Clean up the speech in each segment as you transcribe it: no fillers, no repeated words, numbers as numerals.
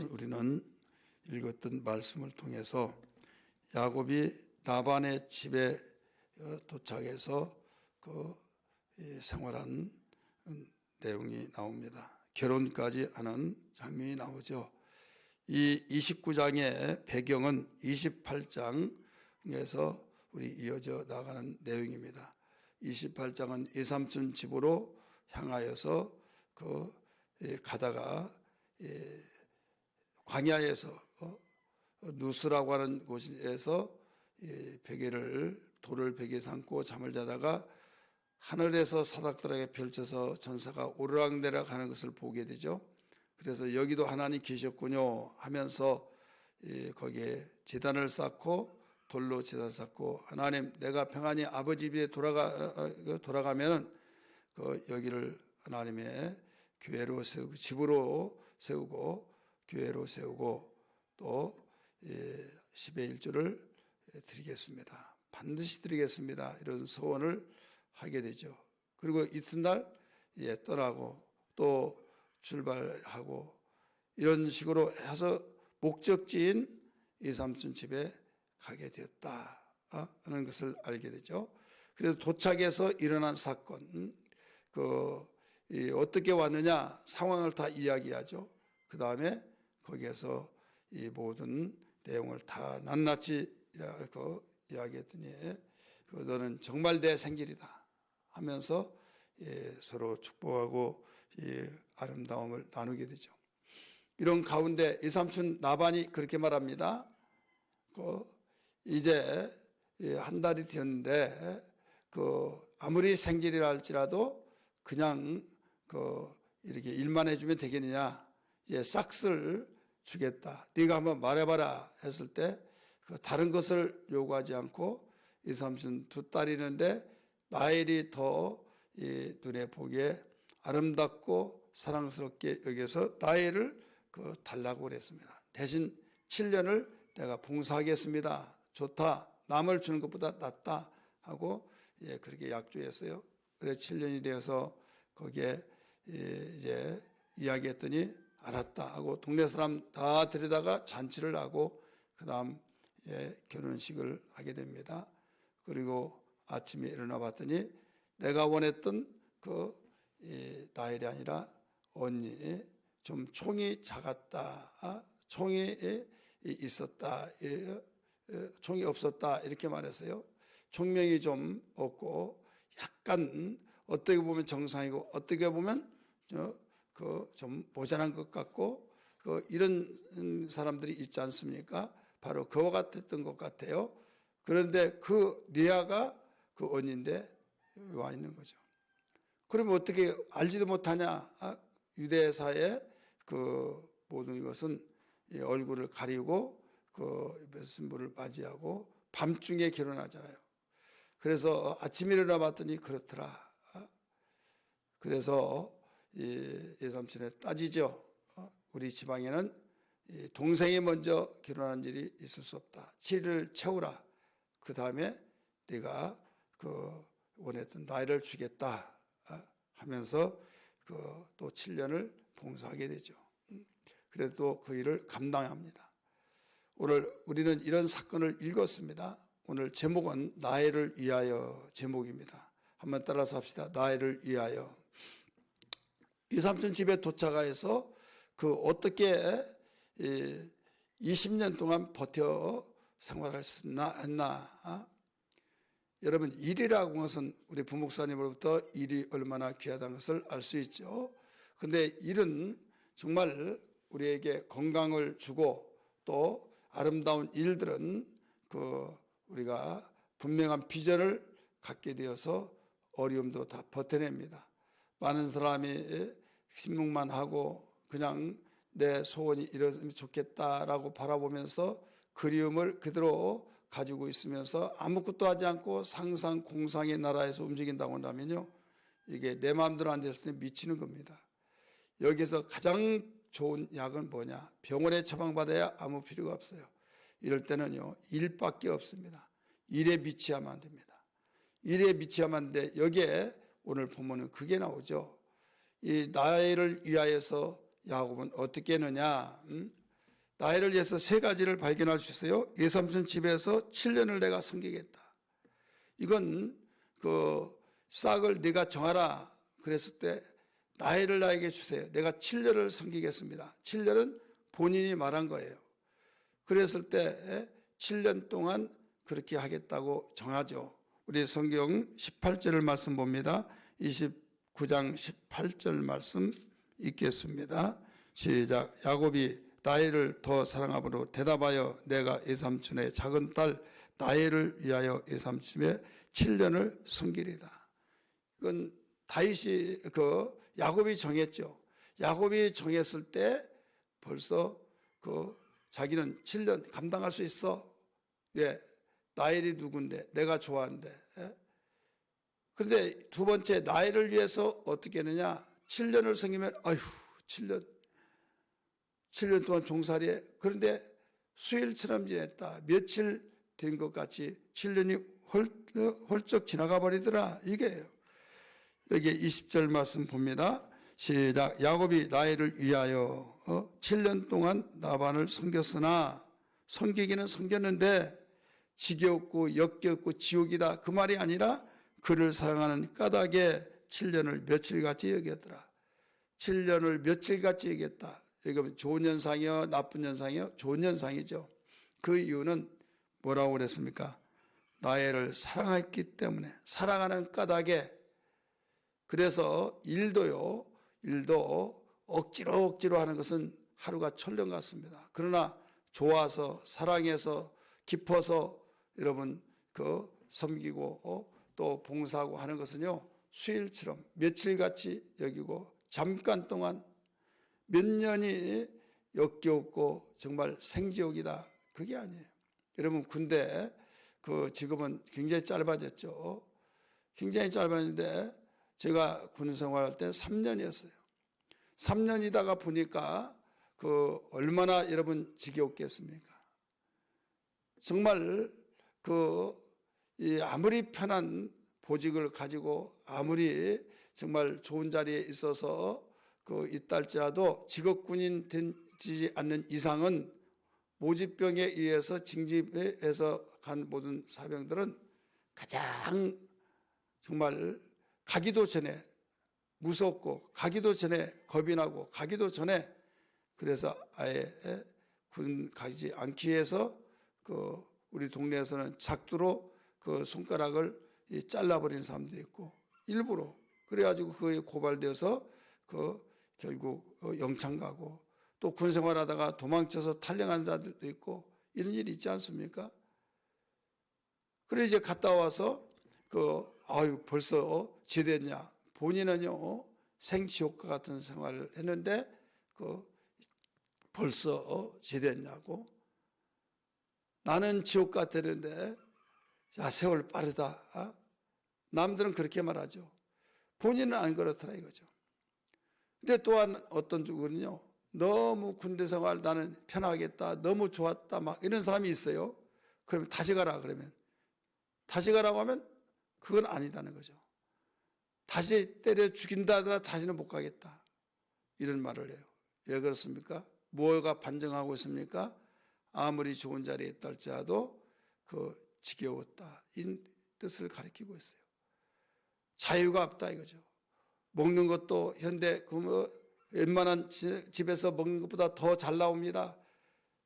오늘 우리는 읽었던 말씀을 통해서 야곱이 라반의 집에 도착해서 생활한 내용이 나옵니다. 결혼까지 하는 장면이 나오죠. 이 29장의 배경은 28장에서 우리 이어져 나가는 내용입니다. 28장은 이삼촌 집으로 향하여서 가다가 광야에서 누스라고 하는 곳에서 돌을 베개 삼고 잠을 자다가 하늘에서 사닥들에게 펼쳐서 전사가 오르락내리락 하는 것을 보게 되죠. 그래서 여기도 하나님 계셨군요 하면서 거기에 제단을 쌓고 돌로 제단 쌓고, 하나님 내가 평안히 아버지 집에 돌아가면은 여기를 하나님의 교회로 세우고 집으로 세우고 교회로 세우고 또 10의 1조를 드리겠습니다. 반드시 드리겠습니다. 이런 소원을 하게 되죠. 그리고 이튿날 떠나고 또 출발하고 이런 식으로 해서 목적지인 이삼촌 집에 가게 되었다 하는 것을 알게 되죠. 그래서 도착해서 일어난 사건, 어떻게 왔느냐 상황을 다 이야기하죠. 그 다음에 거기에서 이 모든 내용을 다 낱낱이 이야기했더니 너는 정말 내 생길이다 하면서 서로 축복하고 아름다움을 나누게 되죠. 이런 가운데 이삼촌 라반이 그렇게 말합니다. 이제 한 달이 되었는데 아무리 생길이라 할지라도 그냥 이렇게 일만 해주면 되겠느냐, 싹쓸 주겠다, 네가 한번 말해봐라 했을 때 다른 것을 요구하지 않고 이삼촌 두 딸이 있는데 라헬이 더 눈에 보기에 아름답고 사랑스럽게 여기서 라헬을 달라고 그랬습니다. 대신 7년을 내가 봉사하겠습니다. 좋다, 남을 주는 것보다 낫다 하고 그렇게 약조했어요. 그래서 7년이 되어서 거기에 이제 이야기했더니 알았다 하고 동네 사람 다 데려다가 잔치를 하고 그 다음 결혼식을 하게 됩니다. 그리고 아침에 일어나 봤더니 내가 원했던 나일이 아니라 언니, 좀 총이 작았다, 총이 있었다, 총이 없었다 이렇게 말했어요. 총명이 좀 없고 약간 어떻게 보면 정상이고 어떻게 보면 좀 모자란 것 같고 이런 사람들이 있지 않습니까? 바로 그와 같았던 것 같아요. 그런데 리아가 언니인데 와 있는 거죠. 그러면 어떻게 알지도 못하냐? 유대사의 모든 것은 얼굴을 가리고 신부를 맞이하고 밤중에 결혼하잖아요. 그래서 아침에 일어나 봤더니 그렇더라. 그래서 이삼촌에 따지죠. 우리 지방에는 동생이 먼저 결혼한 일이 있을 수 없다. 7일을 채우라. 그 다음에 네가 원했던 나이를 주겠다 하면서 또 7년을 봉사하게 되죠. 그래도 그 일을 감당합니다. 오늘 우리는 이런 사건을 읽었습니다. 오늘 제목은 나이를 위하여 제목입니다. 한번 따라서 합시다. 나이를 위하여. 이삼촌 집에 도착해서 어떻게 20년 동안 버텨 생활했나? 여러분, 일이라고 하는 것은 우리 부목사님으로부터 일이 얼마나 귀하다는 것을 알 수 있죠. 그런데 일은 정말 우리에게 건강을 주고 또 아름다운 일들은 우리가 분명한 비전을 갖게 되어서 어려움도 다 버텨냅니다. 많은 사람이 신문만 하고 그냥 내 소원이 이랬으면 좋겠다라고 바라보면서 그리움을 그대로 가지고 있으면서 아무것도 하지 않고 상상 공상의 나라에서 움직인다고 한다면요, 이게 내 마음대로 안 됐을 때 미치는 겁니다. 여기서 가장 좋은 약은 뭐냐? 병원에 처방받아야 아무 필요가 없어요. 이럴 때는요, 일밖에 없습니다. 일에 미치하면 안 됩니다. 일에 미치하면 안 돼. 여기에 오늘 보면은 그게 나오죠. 이 나이를 위하여서 야곱은 어떻게 했느냐? 나이를 위해서 세 가지를 발견할 수 있어요. 외삼촌 집에서 7년을 내가 섬기겠다. 이건 그 싹을 네가 정하라 그랬을 때 나이를 나에게 주세요. 내가 7년을 섬기겠습니다. 7년은 본인이 말한 거예요. 그랬을 때 7년 동안 그렇게 하겠다고 정하죠. 우리 성경 18절을 말씀 봅니다. 29장 18절 말씀 읽겠습니다. 시작. 야곱이 라헬을 더 사랑함으로 대답하여 내가 외삼촌의 작은 딸 라헬을 위하여 외삼촌의 7년을 섬기리다. 이건 다윗이 야곱이 정했죠. 야곱이 정했을 때 벌써 자기는 7년 감당할 수 있어. 왜? 라헬이 누군데? 내가 좋아하는데. 그런데 두 번째 라헬을 위해서 어떻게 했느냐? 7년을 섬기면 아휴 7년 동안 종살이해. 그런데 수일처럼 지냈다. 며칠 된 것 같이 7년이 훌쩍 지나가 버리더라. 이게요. 여기 20절 말씀 봅니다. 시작. 야곱이 라헬을 위하여 7년 동안 라반을 섬겼으나 섬기기는 섬겼는데 지겹고 역겹고 지옥이다. 그 말이 아니라 그를 사랑하는 까닭에 7년을 며칠같이 여겼더라. 7년을 며칠같이 여겼다. 이건 좋은 현상이요 나쁜 현상이요? 좋은 현상이죠. 그 이유는 뭐라고 그랬습니까? 라헬을 사랑했기 때문에, 사랑하는 까닭에. 그래서 일도 억지로 하는 것은 하루가 천년 같습니다. 그러나 좋아서 사랑해서 깊어서 여러분 섬기고 또 봉사하고 하는 것은요 수일처럼 며칠같이 여기고 잠깐 동안 몇 년이 역겨웠고 정말 생지옥이다. 그게 아니에요. 여러분 군대 지금은 굉장히 짧아졌죠. 굉장히 짧았는데 제가 군 생활할 때 3년이었어요. 3년이다가 보니까 얼마나 여러분 지겹겠습니까? 정말 아무리 편한 보직을 가지고 아무리 정말 좋은 자리에 있어서 있다 할지라도 직업군인 되지 않는 이상은 모집병에 의해서 징집해서 간 모든 사병들은 가장 정말 가기도 전에 무섭고 가기도 전에 겁이 나고 가기도 전에 그래서 아예 군 가지 않기 위해서 우리 동네에서는 작두로 손가락을 잘라버리는 사람도 있고 일부러 그래가지고 그에 고발되어서 결국 영창 가고 또 군 생활하다가 도망쳐서 탈영한 자들도 있고 이런 일이 있지 않습니까? 그래 이제 갔다 와서 벌써 제대했냐? 본인은요 생지옥과 같은 생활을 했는데 벌써 제대했냐고? 나는 지옥 같았는데 야 세월 빠르다. 남들은 그렇게 말하죠. 본인은 안 그렇더라 이거죠. 근데 또한 어떤 쪽은요 너무 군대 생활 나는 편하겠다, 너무 좋았다 막 이런 사람이 있어요. 그러면 다시 가라 그러면 다시 가라고 하면 그건 아니다는 거죠. 다시 때려 죽인다 하더라도 다시는 못 가겠다 이런 말을 해요. 왜 그렇습니까? 뭐가 반증하고 있습니까? 아무리 좋은 자리에 있다 할지라도 지겨웠다 이 뜻을 가리키고 있어요. 자유가 없다 이거죠. 먹는 것도 현대 웬만한 집에서 먹는 것보다 더 잘 나옵니다.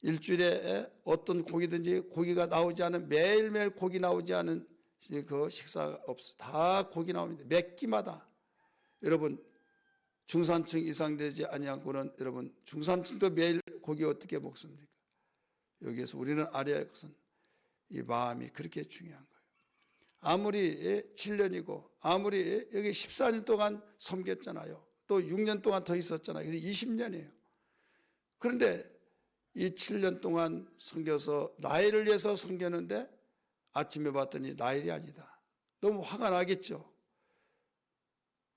일주일에 어떤 고기든지 고기가 나오지 않은 매일매일 고기 나오지 않은 식사가 없어. 다 고기 나옵니다. 몇 끼마다. 여러분 중산층 이상 되지 아니하고는 여러분 중산층도 매일 고기 어떻게 먹습니까? 여기에서 우리는 알아야 할 것은 이 마음이 그렇게 중요한 거예요. 아무리 7년이고 아무리 여기 14년 동안 섬겼잖아요. 또 6년 동안 더 있었잖아요. 그래서 20년이에요. 그런데 이 7년 동안 섬겨서 라헬을 위해서 섬겼는데 아침에 봤더니 라헬이 아니다. 너무 화가 나겠죠.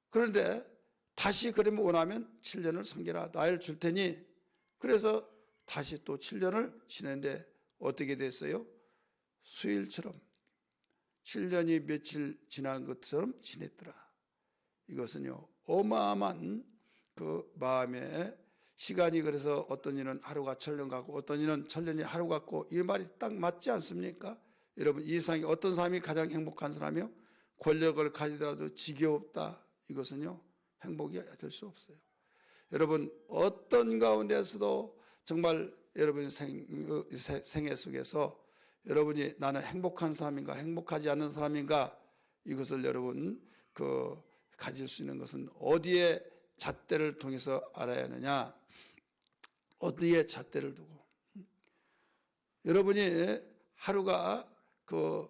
그런데 다시 그러면 원하면 7년을 섬겨라. 라헬 줄 테니 그래서 다시 또 7년을 지냈는데 어떻게 됐어요? 수일처럼 7년이 며칠 지난 것처럼 지냈더라. 이것은요 어마어마한 마음의 시간이 그래서 어떤 이는 하루가 천년 같고 어떤 이는 천년이 하루 같고 이 말이 딱 맞지 않습니까? 여러분 이 세상에 어떤 사람이 가장 행복한 사람이요? 권력을 가지더라도 지겹다. 이것은요 행복이 될 수 없어요. 여러분 어떤 가운데서도 정말 여러분 생애 속에서 여러분이 나는 행복한 사람인가 행복하지 않는 사람인가 이것을 여러분 가질 수 있는 것은 어디에 잣대를 통해서 알아야 하느냐? 어디에 잣대를 두고 여러분이 하루가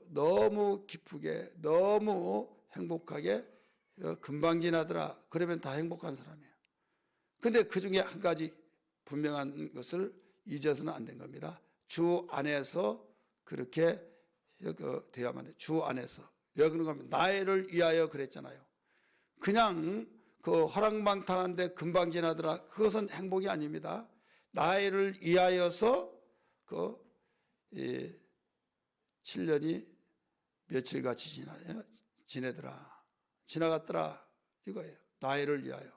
너무 기쁘게 너무 행복하게 금방 지나더라 그러면 다 행복한 사람이에요. 근데 그 중에 한 가지 분명한 것을 잊어서는 안 된 겁니다. 주 안에서 그렇게 되어야만 해요. 주 안에서. 여기는 가면 나를 위하여 그랬잖아요. 그냥 허랑방탕한데 금방 지나더라 그것은 행복이 아닙니다. 나를 위하여서 7년이 며칠같이 지내더라 지나갔더라 이거예요. 나를 위하여.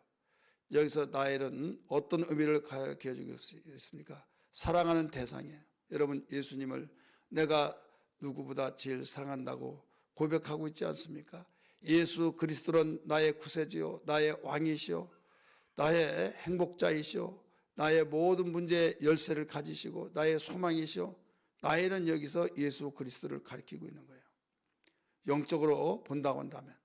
여기서 나엘은 어떤 의미를 가르쳐주고 있습니까? 사랑하는 대상이에요. 여러분 예수님을 내가 누구보다 제일 사랑한다고 고백하고 있지 않습니까? 예수 그리스도는 나의 구세주요 나의 왕이시요 나의 행복자이시요 나의 모든 문제의 열쇠를 가지시고 나의 소망이시요. 나엘은 여기서 예수 그리스도를 가리키고 있는 거예요. 영적으로 본다고 한다면.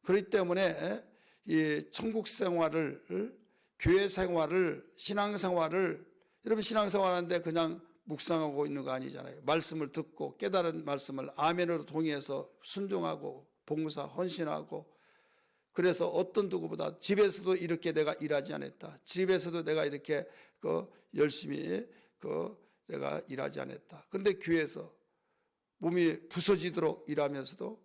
그렇기 때문에 이 천국 생활을 교회 생활을 신앙생활을 여러분 신앙생활하는데 그냥 묵상하고 있는 거 아니잖아요. 말씀을 듣고 깨달은 말씀을 아멘으로 동의해서 순종하고 봉사 헌신하고 그래서 어떤 누구보다 집에서도 이렇게 내가 일하지 않았다. 집에서도 내가 이렇게 열심히 내가 일하지 않았다. 그런데 교회에서 몸이 부서지도록 일하면서도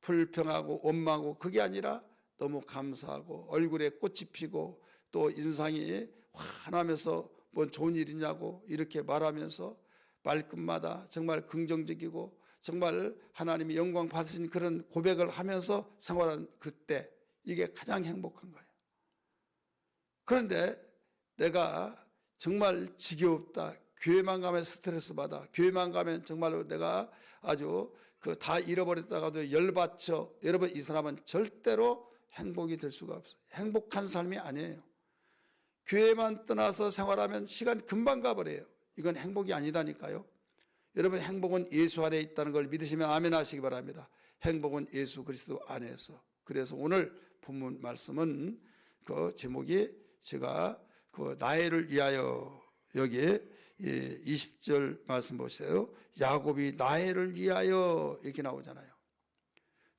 불평하고 원망하고 그게 아니라 너무 감사하고 얼굴에 꽃이 피고 또 인상이 환하면서 뭔 좋은 일이냐고 이렇게 말하면서 말끝마다 정말 긍정적이고 정말 하나님이 영광 받으신 그런 고백을 하면서 생활하는 그때 이게 가장 행복한 거예요. 그런데 내가 정말 지겹다. 교회만 가면 스트레스 받아. 교회만 가면 정말로 내가 아주 다 잃어버렸다가도 열받쳐. 여러분 이 사람은 절대로 행복이 될 수가 없어요. 행복한 삶이 아니에요. 교회만 떠나서 생활하면 시간 금방 가버려요. 이건 행복이 아니다니까요. 여러분 행복은 예수 안에 있다는 걸 믿으시면 아멘 하시기 바랍니다. 행복은 예수 그리스도 안에서. 그래서 오늘 본문 말씀은 그 제목이 제가 나엘을 위하여 여기 20절 말씀 보세요. 야곱이 나엘을 위하여 이렇게 나오잖아요.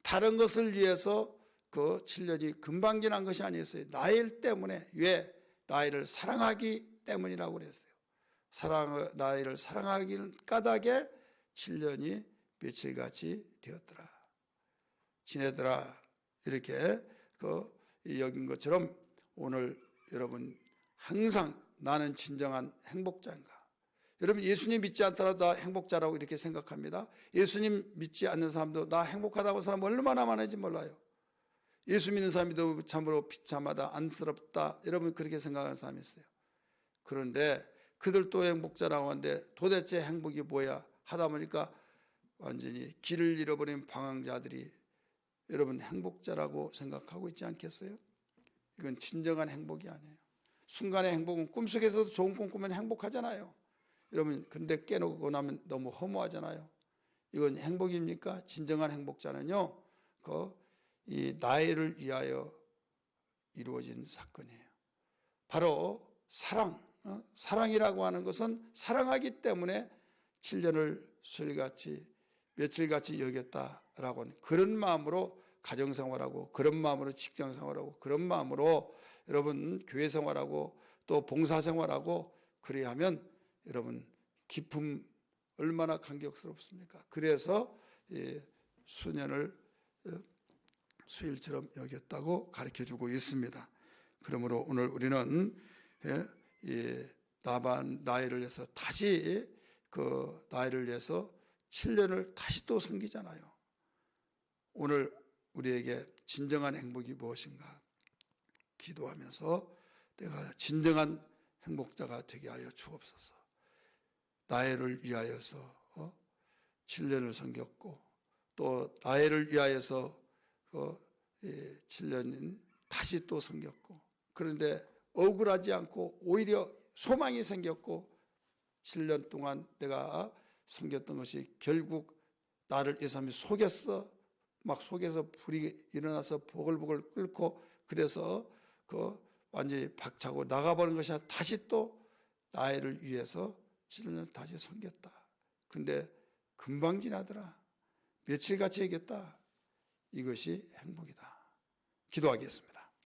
다른 것을 위해서 7년이 금방 지난 것이 아니었어요. 나엘 때문에. 왜? 나엘을 사랑하기 때문이라고 그랬어요. 나엘을 사랑하기 까닭에 7년이 며칠같이 되었더라. 지내더라. 이렇게 여긴 것처럼 오늘 여러분 항상 나는 진정한 행복자인가? 여러분 예수님 믿지 않더라도 나 행복자라고 이렇게 생각합니다. 예수님 믿지 않는 사람도 나 행복하다고 하는 사람 얼마나 많은지 몰라요. 예수 믿는 사람도 참으로 비참하다, 안쓰럽다 여러분 그렇게 생각하는 사람이 있어요. 그런데 그들도 행복자라고 하는데 도대체 행복이 뭐야 하다 보니까 완전히 길을 잃어버린 방황자들이 여러분 행복자라고 생각하고 있지 않겠어요? 이건 진정한 행복이 아니에요. 순간의 행복은 꿈속에서도 좋은 꿈 꾸면 행복하잖아요. 여러분 근데 깨놓고 나면 너무 허무하잖아요. 이건 행복입니까? 진정한 행복자는요 이 나엘을 위하여 이루어진 사건이에요. 바로 사랑이라고 하는 것은 사랑하기 때문에 7년을 수일같이 며칠같이 여겼다라고 하는 그런 마음으로 가정생활하고 그런 마음으로 직장생활하고 그런 마음으로 여러분 교회생활하고 또 봉사생활하고 그래야 하면 여러분 기쁨 얼마나 감격스럽습니까? 그래서 수년을 수일처럼 여겼다고 가르쳐주고 있습니다. 그러므로 오늘 우리는 나엘을 위해서 다시 나엘을 위해서 7년을 다시 또 섬기잖아요. 오늘 우리에게 진정한 행복이 무엇인가? 기도하면서 내가 진정한 행복자가 되게 하여 주옵소서. 나혜를 위하여서 7년을 섬겼고 또 나혜를 위하여서 7년인 다시 또 섬겼고, 그런데 억울하지 않고 오히려 소망이 생겼고 7년 동안 내가 섬겼던 것이 결국 나를 이 사람이 속였어. 막 속에서 불이 일어나서 보글보글 끓고 그래서 완전히 박차고 나가버린 것이 다시 또 나를 위해서 7년 다시 섬겼다. 근데 금방 지나더라. 며칠같이 이겼다. 이것이 행복이다. 기도하겠습니다.